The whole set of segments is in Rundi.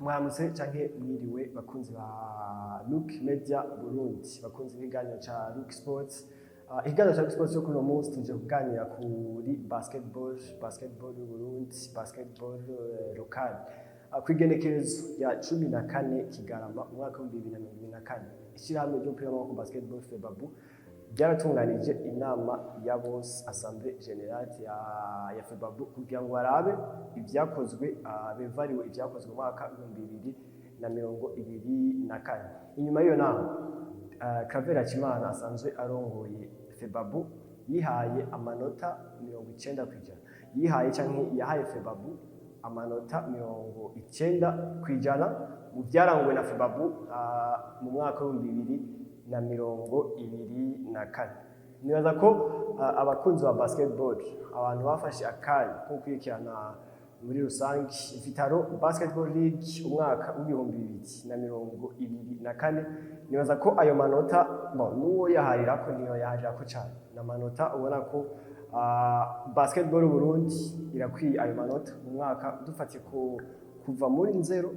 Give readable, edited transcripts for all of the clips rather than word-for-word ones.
Mwaramutse canke mwiriwe bakunzi ba Look Media Burundi, bakunzi b'ikiganiro ca Look Sports. Ikiganiro ca Look Sports yo kuri uno munsi tuje kuganira kuri basketball y'u Burundi, basketball local. Kw'igenekerezo ya 14 Kigarama umwaka wa 2024, ishirahamwe ry'umupira w'amaboko basketball FEBABU byaratunganije inama ya bose Assemblée Générale ya FEBABU kugira ngo barabe ibyakozwe bevariwe ibyakozwe mu mwaka wa 2024. Inyuma y'iyo nama Claver Hakimana asanzwe arongoye FEBABU yihaye amanota 90%, yahaye FEBABU amanota 90% mu byaranguwe na FEBABU mu mwaka wa 2024. Nibaza ko abakunzi ba basketball, abantu bafashe akanya ko kwikirana muri rusange Vitaro Basketball League umwaka wa 2024, nibaza ko ayo manota nuwo yaharira ko niyo yaharira ko cyane n'amanota ubona ko basketball Burundi irakwiye ayo manota mu mwaka dufatiye ko kuva muri 0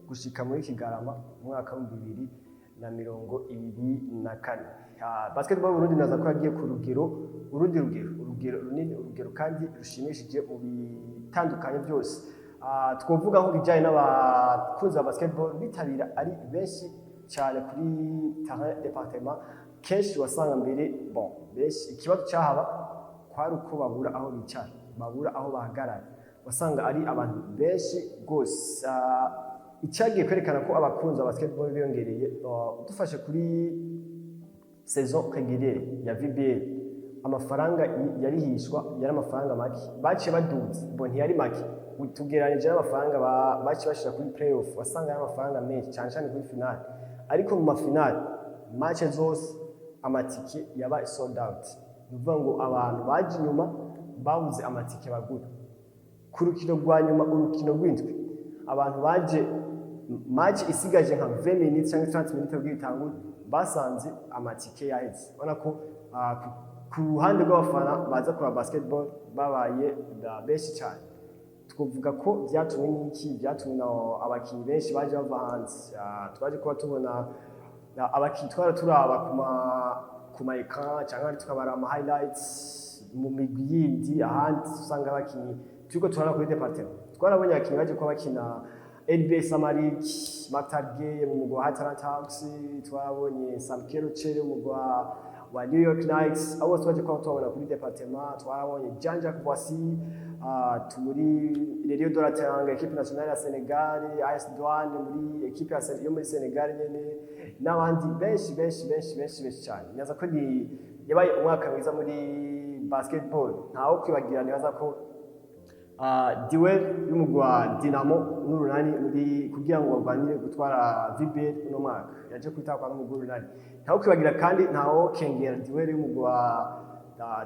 gushika muri Kigarama mu mwaka wa 2024. Basketball Burundi naza ko yagiye ku rugero runini, urugero kandi rushimishije mu bitandukanye byose. Twovuga nko bijanye n'abakunzi ba basketball bitabira ari benshi cyane kuri terrain département. Kenshi wasanga mbere benshi ikibazo cyahaba kwari uko babura aho bicara, babura aho bahagarara, wasanga ari abantu benshi gose. Icyagiye kwerekana ko abakunzi ba basketball biyongereye, dufashe kuri saison régulière ya VBL, amafaranga yarihishwa yari amafaranga make, baciye baduze ntiyari make tugereranije n'amafaranga baciye bashira kuri playoff, wasanga ari amafaranga menshi cyane cyane kuri final. Ariko mu mafinal match zose amatike yaba sold out, nuvuga ngo abantu baje inyuma babuze amatike bagura. Ku rukino rwa nyuma, urukino rw'indwi, abantu baje match isigaje nka 20 minutes cyangwa 30 minutes bw'itangura basanze amatike yaheze. Ubona ko ku ruhande rw'abafana baza kuri basketball babaye benshi cyane. Twavuga ko byatumwe n'iki, byatumwe abakinyi benshi baje bava hanze. Twaje kuba tubona abakinyi twara turaba ku ma ecran cyangwa tukabara ama highlights mu migwi yindi ahandi, usanga abakinyi turiko turana kuri departement. Twarabonye abakinyi baje kuba bakina NBA Summer League, Maktarge mu mugwa wa Atlanta Hawks, twabonye Sam Kerochere mu mugwa wa New York Knights. Abo twaje kwa tubona kuri departement. Twabonye Janja Kwasi muri Rio de la Teranga, equipe nationale ya Senegal, AS Douane muri equipe yo muri Senegal nyene, n'abandi benshi cyane. Nyaza ko ni yabaye umwaka mwiza muri basketball. Ntawo kwibagira, nibaza ko duel y'umugwa Dinamo n'Urunani muri kugira ngo barwanire gutwara VBL no mwaka yaje kwitakwa n'umugwa Urunani. Ntawo kwibagira kandi ntawo kengera duel y'umugwa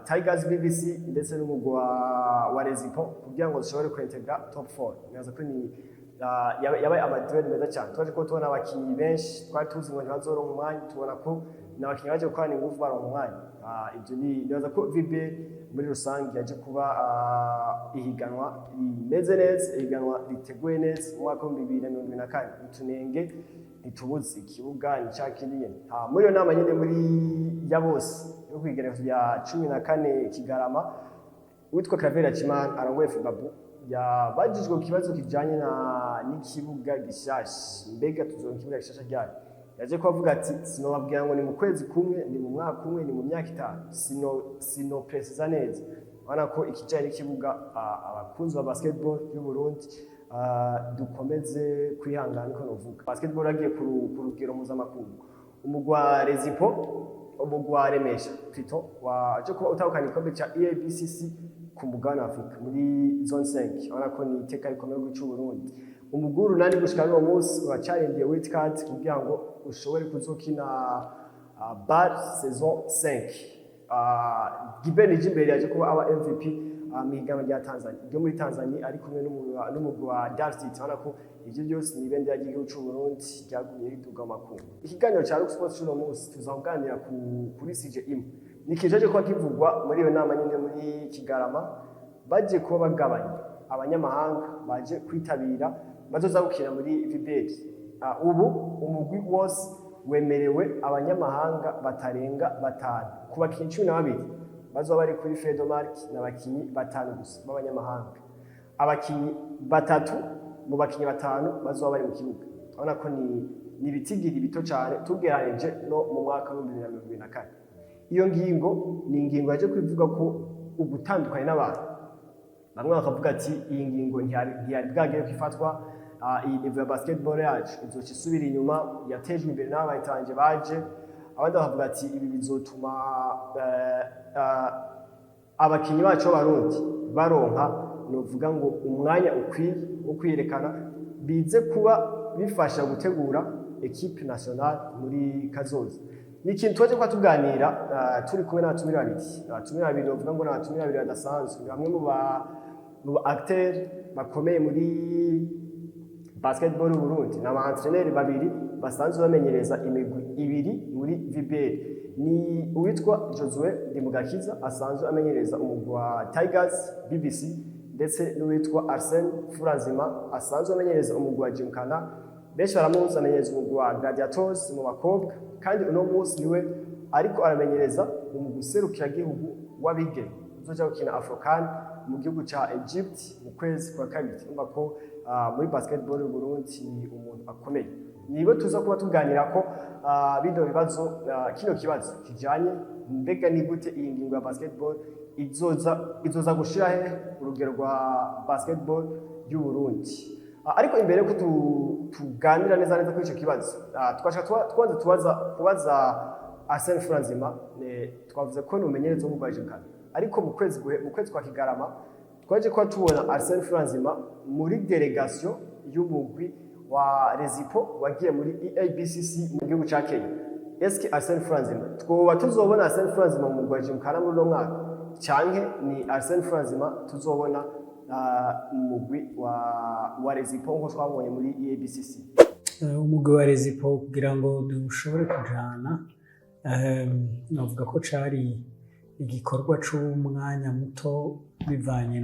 Tigers BBC ndetse n'umugwa wa Rezipo kugira ngo zishobore kwintegra top 4. Nibaza ko ni yabaye amaduel meza cyane. Twaje ko tubona abakinyi benshi twari tuzi ngo ntibazoronka umwanya, tubona ko n'abakinyi baje gukorana ingufu baronka umwanya. Ibyo nibaza ko VBL muri rusange yaje kuba ihiganwa rimeze neza, ihiganwa riteguye neza. Mu mwaka wa 2024 utunenge ntitubuze, ikibuga ni cyakindi nyene. Muri iyo nama nyene muri ya bose yo kwigerezo ya 14 Kigarama, witwa Claver Hakimana arongoye FEBABU yabajijwe ku kibazo kijanye n'ikibuga gishasha, mbega tuzoronka ikibuga gishasha ryari. Yaje kuvuga ati sinobabwira ngo ni mu kwezi kumwe, ni mu mwaka kumwe, ni mu myaka 5, sino precisa neza. Ubona ko ikijanye n'ikibuga abakunzi ba basketball y'u Burundi dukomeze kwihangana ko novuga. Basketball agiye ku rugero mpuzamakungu. Umugwa Rezipo, umugwa Remesha Pito waje kuba utahukana igikombe ca EABCC ku mugabane wa Afrika muri zone 5. Ubona ko ni iteka rikomeye cy'u Burundi. Umugwa Urunani gushika n'uwo munsi uracarindiye wait card kugira ngo ushobore kuzokina BAL saison 5. Giben Jimbere yaje kuba aba MVP mihiganwa rya Tanzania, ryo muri Tanzania, ari kumwe n'umugwa wa Dar City. Ubona ko ivyo byose ni ibendera ry'igihugu cy'u Burundi ryaguye riduga amakungu. Ikiganiro ca Look Sports cy'uno munsi tuzakuganira kuri CJM. Nikijaje ko kivugwa muri iyo nama nyine muri Kigarama, baje kuba bagabanya abanyamahanga baje kwitabira bazoza gukina muri VBL. Ubu umugwi wose wemerewe abanyamahanga batarenga batanu ku bakinyi 12 bazoba bari kuri Fredomark n'abakinyi batanu gusa b'abanyamahanga. Abakinyi batatu mu bakinyi batanu bazoba bari mu kibuga. Urabona ko ni ibitigiri bito cyane tugereranije no mu mwaka wa 2024. Iyo ngingo ni ingingo yaje kwivuga ko ugutandukanye n'abantu. Bamwe bakavuga ati iyi ngingo ntiyari bwagere kwifatwa, iyi niveau ya basketball yacu izoca isubira inyuma, yatejwe imbere n'abayitanje baje. Abandi bakavuga ati ibi bizotuma abakinyi bacu b'abarundi baronka novuga ngo umwanya ukwiye wo kwiyerekana, bize kuba bifasha gutegura equipe nationale muri kazoza. Ni ikintu twaje kwa tuganira turi kumwe n'abatumire babiri bavuga ngo n'abatumire babiri badasanzwe, bamwe mu acteurs bakomeye muri basketball mu Burundi, n'aba entraîneurs babiri basanzwe bamenyereza imigwi ibiri muri VBL. Ni uwitwa Josue Ndimugakiza asanzwe amenyereza umugwi wa Tigers BBC, ndetse n'uwitwa Arsene Furanzima asanzwe amenyereza umugwi wa Gymkhana. Benshi baramuzi amenyereza umugwi wa Gladiators mu bakobwa, kandi uno munsi niwe ariko aramenyereza umugwi serukiragihugu w'abigeme uzoja gukina Afrocan mu gihugu ca Egypt mu kwezi kwa kabiri. Urumva ko muri basketball y'u Burundi ni umuntu akomeye. Nibo tuza kuba tuganira ko bino bibazo, kino kibazo kijanye mbega ni gute iyi ngingo ya basketball izoza gushira he urugero rwa basketball y'u Burundi. Ariko imbere ko tuganira neza kuri ico kibazo, twashaka kubaza Arsene Furanzima. Twavuze ko numenyereza mu Gymkhana, ariko mu kwezi kwa Kigarama twaje ko tubona Arsene Furanzima muri delegation y'umugwi wa Rezipo wagiye muri EABCC mu gihugu ca Kenya. Eske Arsene Furanzima twoba tuzobona Arsene Furanzima mu mugwi wa Gymkhana muri no mwaka, canke ni Arsene Furanzima tuzobona umugwi wa Rezipo nko twabonye muri EABCC? Umugwi wa Rezipo kugira ngo dushobore kujana, navuga ko cari igikorwa c'umwanya muto bivanye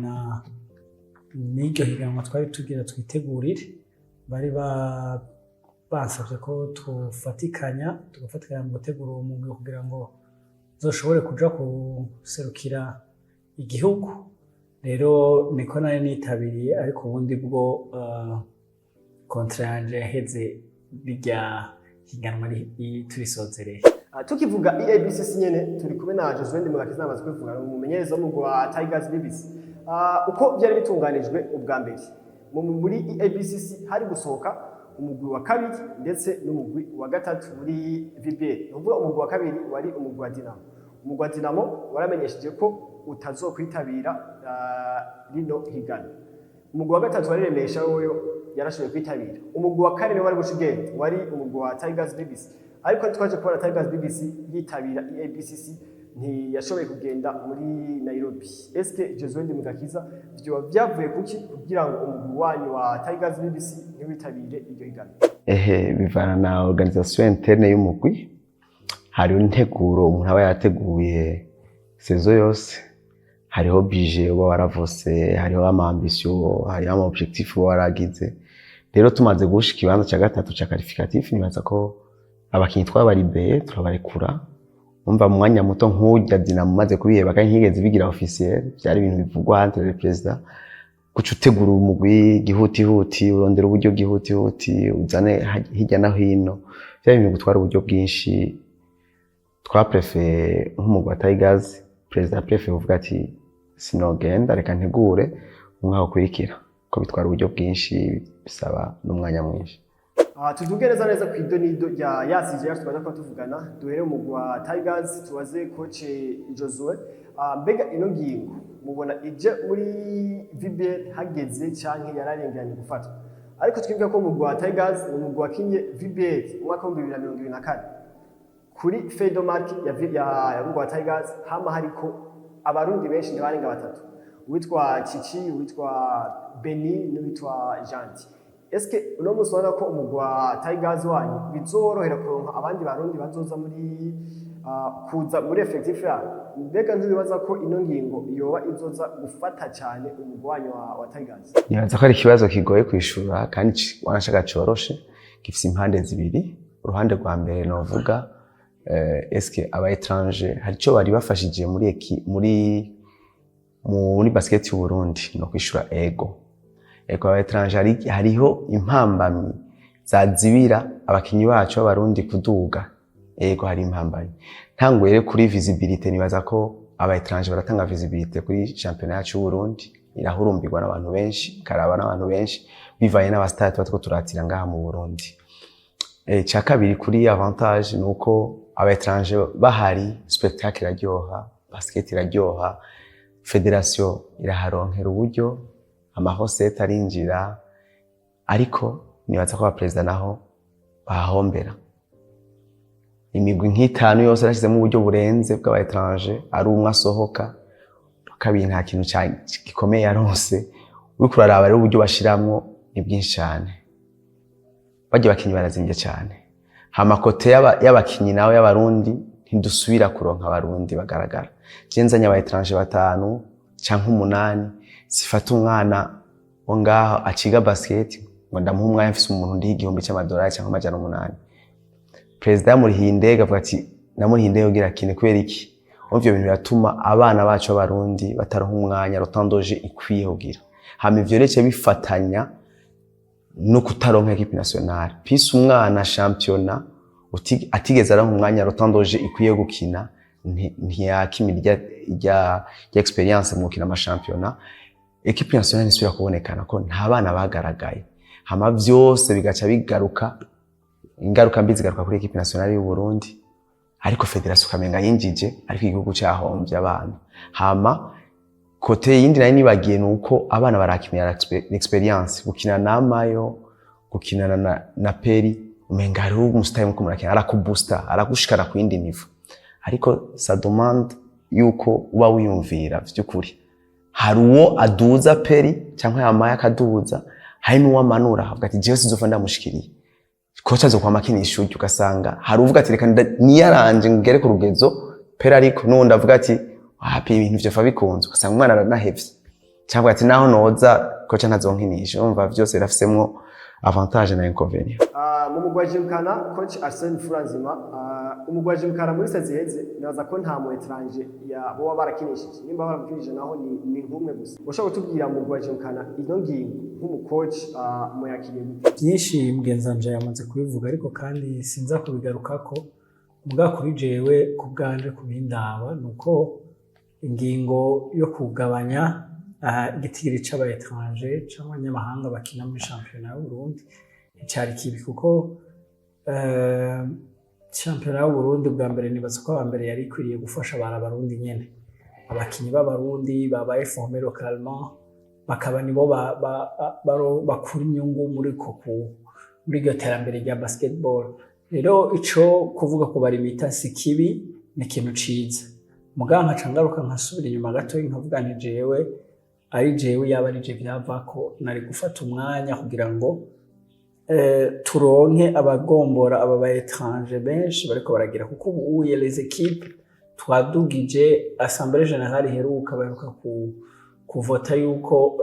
n'iryo higanwa twari tugira twitegurire. Bari basavye ko tugafatikanya mu gutegura uwo mugwi kugira ngo uzoshobore kuja guserukira igihugu. Rero niko nari nitabiriye, ariko ubundi bwo kontra yanje yaheze birya higanwa turisozereye. Tukivuga EABCC nyene turi kumwe na Josue Ndimugakiza amaze kwivuga umumenyereza w'umugwi wa Tigers BBC. Uko byari bitunganijwe ubwa mbere muri EABCC hari gusohoka umugwi wa kabiri ndetse n'umugwi wa gatatu muri VBL. Nuvuga umugwi wa kabiri wari umugwi wa Dinamo. Umugwi wa Dinamo waramenyesheje ko utazokwitabira rino higanwa. Umugwi wa gatatu waremesha woyo yarashoboye kwitabira. Umugwi wa kane wari gushigenda wari umugwi wa Tigers BBC, ariko twaje kubona Tigers BBC yitabira EABCC ntiyashoboye kugenda muri Nairobi. Eske Josue Ndimugakiza byo byavuye kuki kugira ngo umugwi wanyu wa Tigers BBC ntiwitabire iryo higanwa? Bivana na organisation interne y'umugwi. Hari integuro umuntu aba yateguye sezo yose, hariho budget uba waravose, hariho ambition, hariho ama objectif waragize. Rero tumaze gushika ikibanza cya gatatu cya qualificatif, nibaza ko abakinyi twabaribeye turabarekura. Umva mu mwanya muto nk'ujya Dinamo maze kubiheba kandi ntigeze bigira officiel, byari ibintu bivugwa entre le president kuca utegura umugwi gihutihuti, urondera uburyo gihutihuti, uzane hirya no hino, byari ibintu gutwara uburyo bwinshi. Twaprefeye nk'umugwi wa Tigers, president prefeye uvuga ati sinogenda, reka ntegure umwaka ukurikira, ko bitwara uburyo bwinshi bisaba n'umwanya mwinshi. Tuvuge neza ku idonido rya yasije yacu twaje ko tuvugana. Duhere umugwi wa Tigers tubaze coach Josue. Mbega ino ngingo mubona ije muri VBL hageze canke yararenganye gufatwa? Ariko twibuka ko umugwi wa Tigers ni umugwi wakinye VBL umwaka wa 2024 kuri Fredomark ya umugwi wa Tigers hama hariko abarundi benshi ntibarenga batatu, uwitwa Chichi, uwitwa Beni n'uwitwa Janti. Eske uno musi ubona ko umugwi wa Tigers wanyu bizorohera kuronka abandi barundi bazoza muri kuza muri effectif yayo. Mbega ntibibaza ko ino ngingo yoba izoza gufata cyane umugwanyi wa Tigers? Nibaza ko ari ikibazo kigoye kwishura kandi wanashaka coroshe, gifise impande zibiri. Uruhande rwa mbere novuga eske aba étranger hari cyo bari bafashije muri basket y'u Burundi no kwishura ego aba étranger hariho impambamyi zazibira abakinyi bacu b'abarundi kuduga. Ego hari impambamyi ntangwere kuri visibility. Nibaza ko aba étranger baratanga visibility kuri championnat yacu y'u Burundi, irahurumbirwa n'abantu benshi, karaba n'abantu benshi bivaye n'abastade batwo turatira ngaha mu Burundi. Cya kabiri kuri avantage nuko aba étranger bahari, spectacle iraryoha, basket iraryoha, federation iraharonkera uburyo, amahosete arinjira, ariko nibaza ko abaperezida naho bahombera. Imigwi nk'itanu yose yarashizemo uburyo burenze bw'aba étranger, ari umwe asohoka, kabiri nta kintu gikomeye yaronse. Uriko uraraba rero uburyo bashiramwo ni bwinshi cyane, bagiye bakinyi barazinvye cyane. Hamakote y'abakinyi nawe y'abarundi ntidusubira kuronka abarundi bagaragara. Jenzanya aba étranger 5 canke 8 sifata umwana wo ngaho aciga basket ngo ndamuha umwanya mfise umuntu ndi $1,000 canke $800. President yamurihiye indege avuga ati namurihiye indege ugira kine kubera iki? Ivyo bintu biratuma abana bacu b'abarundi bataronka umwanya rotandoje ikwiye kugira. Hama ivyo rece bifatanya no kutaronka equipe nationale. Pisi umwana championnat atigeze aronka umwanya rotandoje ikwiye gukina ntiyakimira ijya experience mu gukina ama championnat. Equipe nationale nisubira kubonekana ko nta bana bagaragaye. Hama vyose bigaca bigaruka, ingaruka mbi zigaruka kuri equipe nationale y'u Burundi, ariko federation kamenga yinjije, ariko igihugu cyahombye abana. Hama kote yindi nayo nibagiye nuko abana barakimira experience, gukina na Mayo, gukina na Peri, umenga ari umustyle muko murakina arakubooster, aragushikara ku yindi niveau. Ariko ça demande yuko uba wiyumvira vy'ukuri. Hari uwo aduza Peri cyangwa yamaye akaduza, hari n'uwo amanura avuga ati jewe sizofa ndamushikiriye. Kocha zo kwa makini ishuki ugasanga hari uvuga ati reka niyaranje ngere ku rugezo Peri, ariko nundi avuga ati hapi ibintu vyo fa bikunze, ugasanga umwana aranahevye cyangwa ati naho noza kocha ntazonkinisha. Umva vyose birafisemwo avantage na inconvénient. Mu mugwaje mukana coach Arsene Furanzima, umugwaje mukana muri sazi heze naza ko nta mu étranger ya bo barakinishije, nimba baramukirije naho ni nkumwe gusa. Ushaka kutubwira mu mugwaje mukana ino ngingo nk'umu coach mu yakiriye byinshi mugenzanje yamaze kubivuga, ariko kandi sinza kubigarukako. Muga kuri jewe kubganje kubindaba nuko ingingo yo kugabanya igitigiri c'aba étranger c'abanyamahanga bakina muri championnat y'u Burundi cyari kibi, kuko championnat y'u Burundi bwa mbere nibaza ko abambere yari kwiriye gufasha abarundi nyene, abakinyi b'abarundi babaye formé localement, bakaba nibo bakura inyungu muri iryo terambere rya basketball. Rero ico kuvuga ko bari mita si kibi, ni ikintu ciza. Muganka cangaruka nkasubira inyuma gato nkavuga nti jewe ari jewe yaba ari je byavako nari gufata umwanya kugira ngo turonke abagombora aba ba étranger benshi bariko baragira, kuko ubu les équipes twadugije assemblée générale heruka baruka kuvota yuko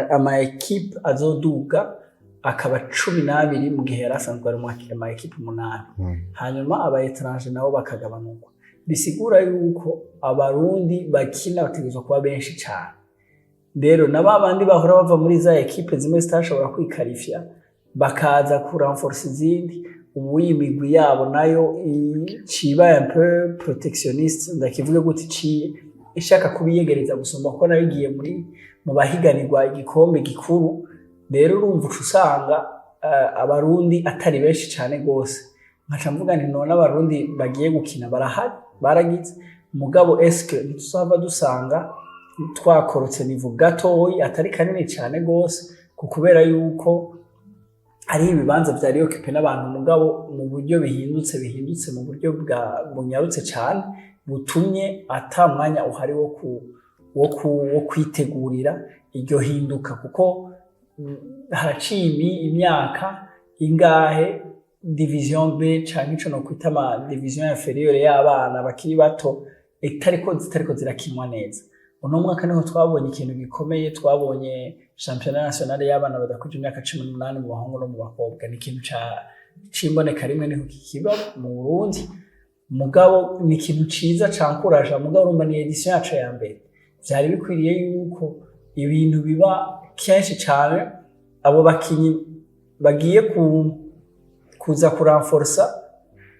ama équipe azoduga akaba 12 mu gihe yarasanzwe ari mwakira ama équipe 8. Hanyuma aba étranger nabo bakagabanuka. Bisigura yuko abarundi bakina bategezwa kuba benshi cyane. Rero nababandi bahora bava muri za equipe zimwe zitashobora kwikarifya bakaza ku renforce izindi, ubu imigwi yabo nayo ciba un peu protectionniste, ndakivuga gute ciye ishaka kubiyegereza gusomba ko nayo igiye mu bahiganirwa igikombe gikuru. Rero urumva usanga abarundi atari benshi cyane gose. Nkaca mvuga nti none abarundi bagiye gukina barahari, baragize mugabo eske ntituzava dusanga twakorotse nivu gatoyi atari kanini cyane gose, kubera yuko ari ibibanza vyari occupé n'abantu, mugabo mu buryo bihindutse mu buryo bunyarutse cyane, butumye ata mwanya uhari wo kwitegurira iryo hinduka, kuko haraciye imyaka ingahe division B canke ico no kwita ama division inférieure y'abana bakiri bato zitariko zirakinwa neza. Uno mwaka niho twabonye ikintu gikomeye, twabonye championnat national y'abana badakuje imyaka 18 mu bahungu no mu bakobwa. Ni ikintu cimboneka rimwe niho kikiba mu Burundi, mugabo ni ikintu ciza cankuraje, mugabo urumva ni edition yacu ya mbere. Vyari bikwiriye yuko ibintu biba kenshi cyane, abo bakinyi bagiye kuza kuranforsa,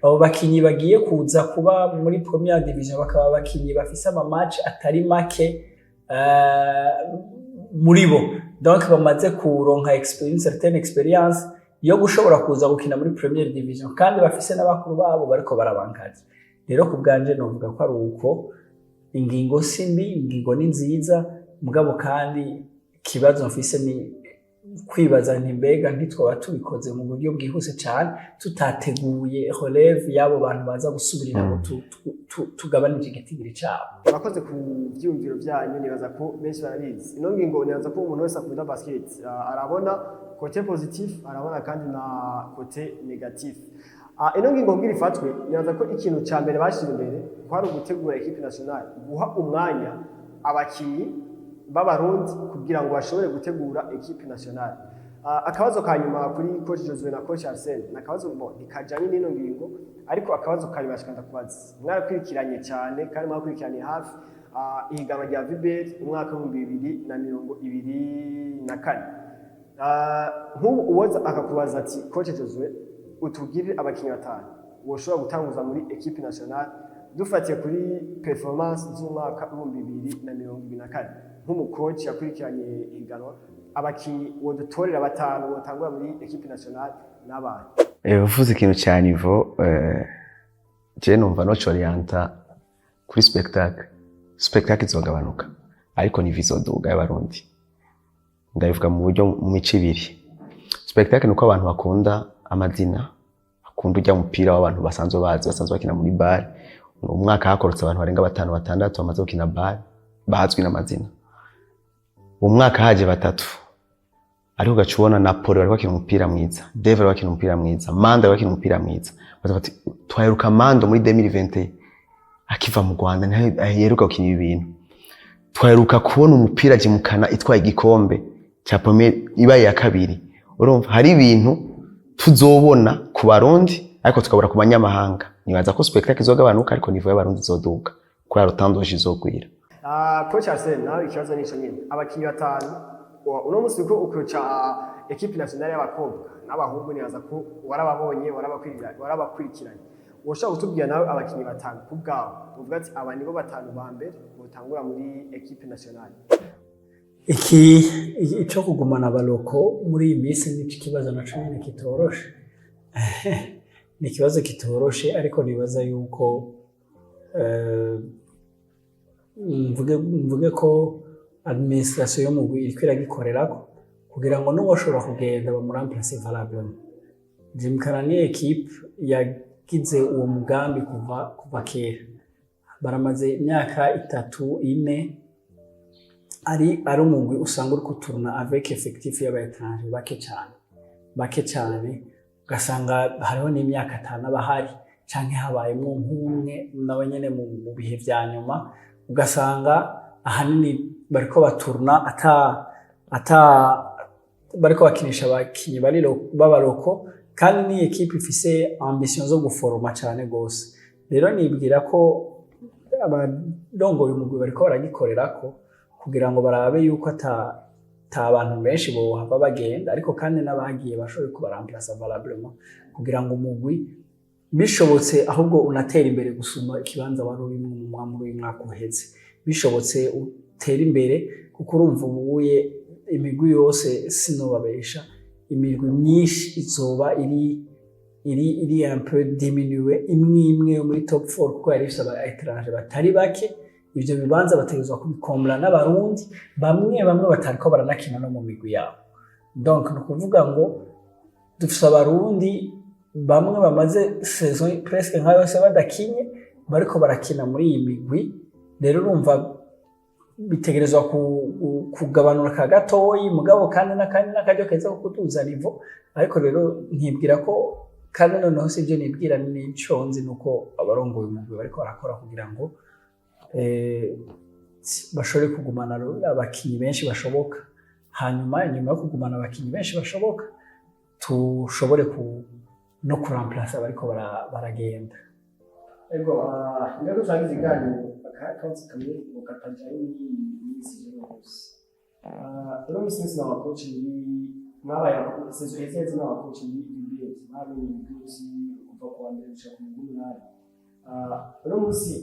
abo bakinyi bagiye kuza kuba muri première division bakaba bakinyi bafise ama match atari make muri bo, donc bamaze kuronka certaine experience yo gushobora kuza gukina muri première division, kandi bafise n'abakuru babo bariko barabankaza. Rero ku bwanje novuga ko ari uko ingingo simbi, ingingo ni nziza, mugabo kandi kibazo mfise ni kwibaza nti mbega ntitwaba tubikoze mu buryo bwihuse cyane, tutateguye relève y'abo bantu baza gusubirira ngo tugabanije igitigiri cyabo. Abakoze ku byumviro byanyu nibaza ko benshi barabizi. Ino ngingo nibaza ko umuntu wese akunda basket arabona côté positif, arabona kandi na côté négatif. Ino ngingo mbiri fatwe nibaza ko ikintu cya mbere bashira imbere ko ari ugutegura equipe nationale, guha umwanya abakinyi b'abarundi kugira ngo bashobore gutegura equipe nationale. Akabazo kanyuma kuri coach Josue na coach Arsene nakabazo ntikajanye n'ino ngingo, ariko akabazo kanyuma shikanda kubaza, mwarakurikiranye cyane kandi mwarakurikiranye hafi ihiganwa rya VBL umwaka wa 2024. Nk'ubu uwoza akakubaza ati coach Josue utugirire abakinyi batanu woshobora gutanguza muri equipe nationale dufatiye kuri performance z'umwaka wa 2024, nk'umucoach yakurikiranye ihiganwa, abakinyi wodutorera batanu wotangura muri equipe nationale n'abana. Uvuze ikintu cya niveau je numva no chorienta kuri spectacle izogabanuka, ariko ni vizoduga y'abarundi. Ndayivuga mu buryo mu mico ibiri. Spectacle nuko abantu bakunda amazina, bakunda ujya mupira w'abantu basanzwe bakina muri bar. Umwaka hakorotse abantu barenga 5-6 bamaze gukina bar bahazwi n'amazina. Umwaka haje 3, ariko gacubona Napoli bari bakina umupira mwiza, Devil bakina umupira mwiza, Manda bakina umupira mwiza. Bati twaheruka Mando muri 2020 akiva mu Rwanda ntaheruka gukina ibintu. Twaheruka kubona umupira jimukana itwaye igikombe cya premier ibaye ya kabiri. Urumva hari ibintu tuzobona ku Barundi ariko tukabura ku banyamahanga. Nibaza ko spectacle izogabanuka ariko niveau y'abarundi izoduka kubera rutandoje izogwira. Coach Arsene nawe ikibazo nico nyine, abakinyi batanu uno musi ko ukoca equipe nationale y'abakobwa n'abahungu, nibaza ko warababonye warabakurikiranye, woshaka gutubwira nawe abakinyi batanu kubgaho uvuga ati aba nibo batanu ba mbere botangura muri equipe nationale. Ico kugumana abaloko muri iyi minsi ni ikibazo naco nyine kitoroshe. Ni ikibazo kitoroshe, ariko nibaza yuko mvuge ko administration yo mugwi iriko iragikorerako kugira ngo n'uwashobora kugenda bamuramplace valablement. Jimkana ni equipe yagize uwo mugambi kuva kera, baramaze imyaka 3-4 ari umugwi usanga uri kuturuna avec effectif y'abaetranje bake cyane, ugasanga hariho n'imyaka 5 abahari canke habayemo nk'umwe nawe nyene mu bihe vya nyuma, ugasanga ahanini bariko baturuna bariko bakinisha abakinyi b'abaroko, kandi ni equipe ifise ambition zo guforoma cyane gose. Rero nibwira ko abadongoye umugwi bariko baragikorerako kugira ngo barabe yuko ata abantu benshi bo hava bagenda, ariko kandi n'abagiye bashoboye kubaramplace valablement kugira ngo umugwi bishobotse ahubwo unatera imbere gusuma ikibanza wari urimo muri mwaka uheze, bishobotse utera imbere, kuko urumva ubuye imigwi yose sinobabesha, imigwi myinshi izoba iri un peu diminuée, imwe muri top 4 kuko yari ifite abaetranje batari bake. Ivyo bibanza bategezwa kubikombla n'abarundi bamwe batariko baranakina no mu migwi yabo. Donc no kuvuga ngo dufise abarundi bamwe bamaze saison presque nka yose badakinye bariko barakina muri iyi migwi. Rero urumva bitegerezwa kugabanura ka gatoyi, mugabo kandi n'akaryo keza ko kutuza nivo. Ariko rero nkibwira ko kandi noneho si ibyo nibwira n'ico nzi nuko abarongoye umugwi bariko barakora kugira ngo bashobore kugumana abakinyi benshi bashoboka, hanyuma inyuma yo kugumana abakinyi benshi bashoboka tushobore no kuramplasa bariko baragenda. Ego ngako twagize iganiro akazi kamwe mukatajanye n'isi yose. Rero musinzi n'abakoci mwabaye sezo yeze n'abakoci b'ibiyeti babiye byose kuva ku wa mbere gushika ku munani. Rero musi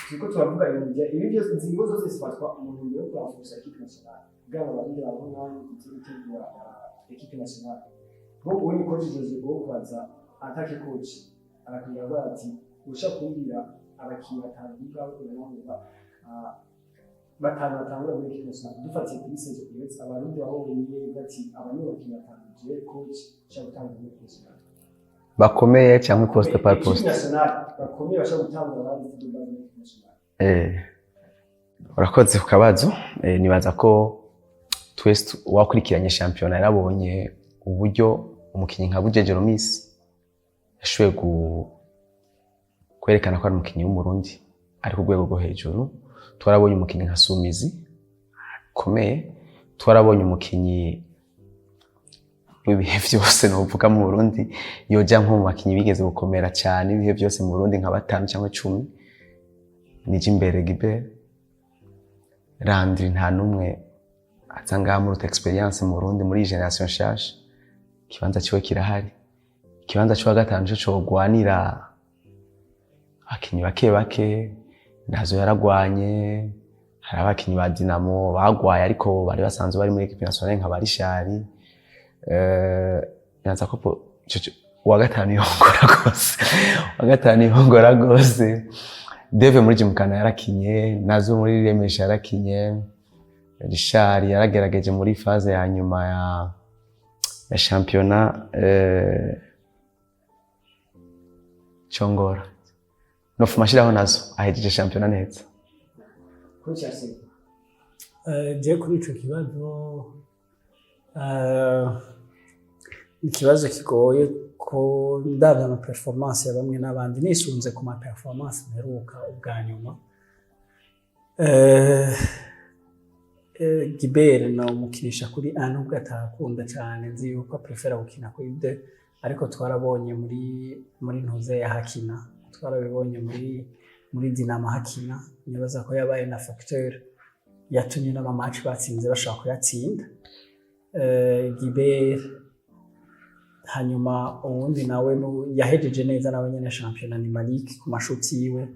turiko turavuga ibi byose ingingo zose zifatwa umuntu mbere yo kuranfusa equipe nationale kugira ngo abarundi babone gutegura equipe nationale. Ngo uyu coach Jose Bo kubaza atake coach arakubwira ati usha kumbwira abakinyi batanu b'ubwabo kurangira batanu muri equipe nationale dufatiye kuri sezo yeze abarundi babonye bati abantu bakinyi batanu je coach cyangwa gutanga muri equipe nationale bakomeye cyangwa poste par poste bakomeye bashaka gutanga abandi muri equipe nationale. Urakoze ku kabazo. Nibaza ko twese wakurikiranye shampiyona yarabonye uburyo umukinyi nka Bujeje Romis yashoboye kwerekana ko ari umukinyi w'umurundi ari ku rwego rwo hejuru. Twarabonye umukinyi nka Sumizi akomeye, twarabonye umukinyi w'ibihe byose novuga mu Burundi yoja nko mu bakinyi bigeze gukomera cyane ibihe byose mu Burundi nka 5 cyangwa 10. Nijimbere Gilbert Landry nta numwe atanga muri experience mu Burundi muri generation nshasha. Kibanza cyo kirahari, kibanza cyo gatanu cyo gwanira abakinyi bake nazo yaragwanye. Hari abakinyi ba Dinamo bagwaye ariko bari basanzwe bari muri equipe nationale nka Barishari. Yanza ko wa gatanu yongora gose Deve muri Jimukana yarakinye, nazo muri Remesha yarakinye, Richard yaragerageje muri phase ya nyuma ya championnat Chongora. No fumashiraho nazo ahejeje championnat neza. Je kuri ico kibazo ikibazo kigoye ko ndabya na performance ya bamwe n'abandi nisunze ku ma performance mperuka ubwa nyuma. Gilbert no mukinisha kuri nubwo atakunda cyane nzi yuko prefera gukina kuri de, ariko twarabonye muri ntuze ya Hakina, twarabibonye muri Dinamo Hakina. Nibaza ko yabaye na facteur yatumye n'ama match batsinze bashaka kuyatsinda. Gilbert hanyuma uwundi nawe yahejeje neza nawe nyene championnat ni Malik ku mashuti yiwe,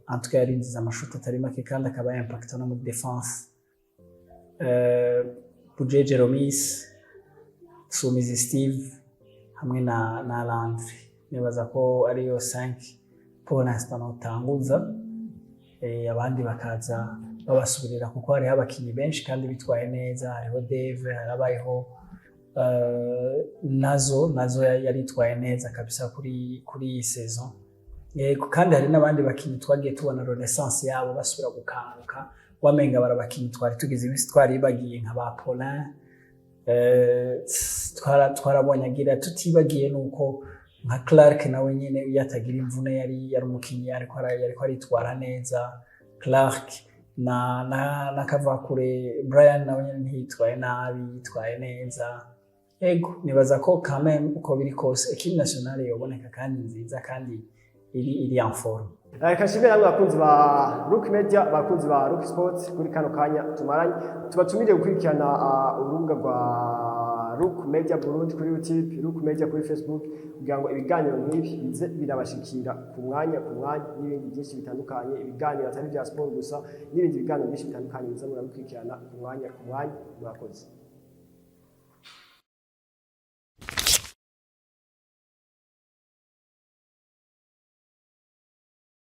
antwe yarinziza amashuti atari make kandi akaba impacta no muri defense. Bujeje Romis, Sumizi Steve hamwe na Landry nibaza ko ariyo 5 pour l'instant utanguza. Abandi bakaza babasubirira kuko hari abakinyi benshi kandi bitwaye neza. Hariho Dave, harabayeho nazo yaritwaye neza kabisa kuri iyi saison. Kandi hari n'abandi bakinyi twagiye tubona renaissance yabo basubira gukanguka, wamenga barabakinyi twari tugize ibisi twari bagiye nka ba Paulin. Twarabonye agira tutibagiye nuko nka Clark nawe nyene yatagira imvune yari umukinyi ariko aritwara neza. Clark na Kavakure Brian nawe nyene ntitwaye nabi, yitwaye neza. Ego nibaza ko quand même uko biri kose equipe nationale yoboneka kandi nziza kandi iri en forme. Kashimira abakunzi ba Rook Media, abakunzi ba Rook Sports kuri kano kanya tumaranye, tubatumire gukurikirana urubuga rwa Rook Media Burundi kuri YouTube, Rook Media kuri Facebook kugira ngo ibiganiro nk'ibi bize birabashikira ku mwanya n'ibindi byinshi bitandukanye. Ibiganiro atari bya sport gusa n'ibindi biganiro byinshi bitandukanye biza murabikurikirana ku mwanya murakoze.